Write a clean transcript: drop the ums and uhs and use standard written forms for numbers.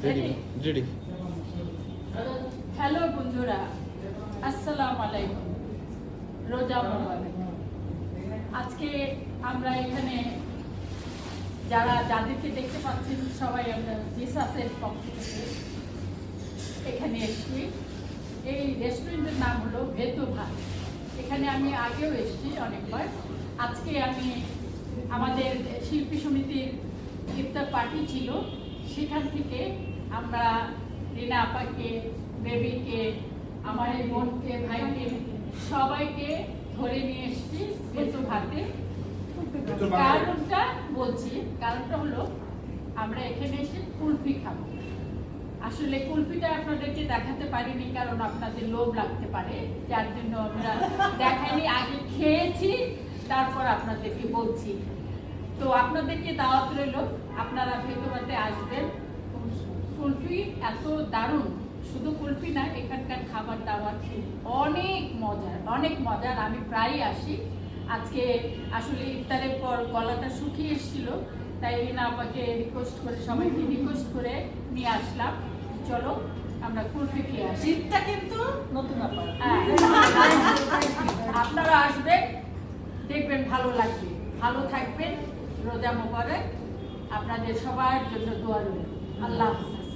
Ready. Hello বন্ধুরা, আসসালামু আলাইকুম, রোজা মোবারক। আজকে আমরা এখানে যাদেরকে দেখতে পাচ্ছেন সবাই আমরা জিসাসের পক্ষ থেকে এখানে এসেছি। এই রেস্টুরেন্টের নাম হলো ভেতু ভাত। এখানে আমি আগেও এসেছি অনেকবার। আজকে আমি আমাদের শিল্পী সমিতির ইফতার পার্টি ছিল, সেখান থেকে আমরা রিনা আপাকে, বেবিকে, আমার এই বোনকে, ভাইকে সবাইকে ধরে নিয়ে এসেছি ভেতু ভাতে। কারণটা হলো আমরা এখানে এসে কুলফি খাবো। আসলে কুলফিটা আপনাদেরকে দেখাতে পারিনি কারণ আপনাদের লোভ লাগতে পারে, যার জন্য আমরা দেখাইনি। আগে খেয়েছি, তারপর আপনাদেরকে বলছি। তো আপনাদেরকে দাওয়াত রইল, আপনারা ভেতরে আসবেন। কুলফি এত দারুণ, শুধু কুলফি না, এখানকার খাবার দাবার অনেক মজার। আমি প্রায়ই আসি। আজকে আসলে ইফতারের পর গলাটা শুকিয়ে এসেছিল, তাই রিনা আপাকে সবাইকে রিকোয়েস্ট করে নিয়ে আসলাম, চলো আমরা কুলফি খেয়ে আসি। শীতটা কিন্তু নতুন আপা। আপনারা আসবেন, দেখবেন ভালো লাগবে। ভালো থাকবেন, রোজা মোবারক। আপনাদের সবার জন্য দোয়া রইল। আল্লাহ হাফেজ।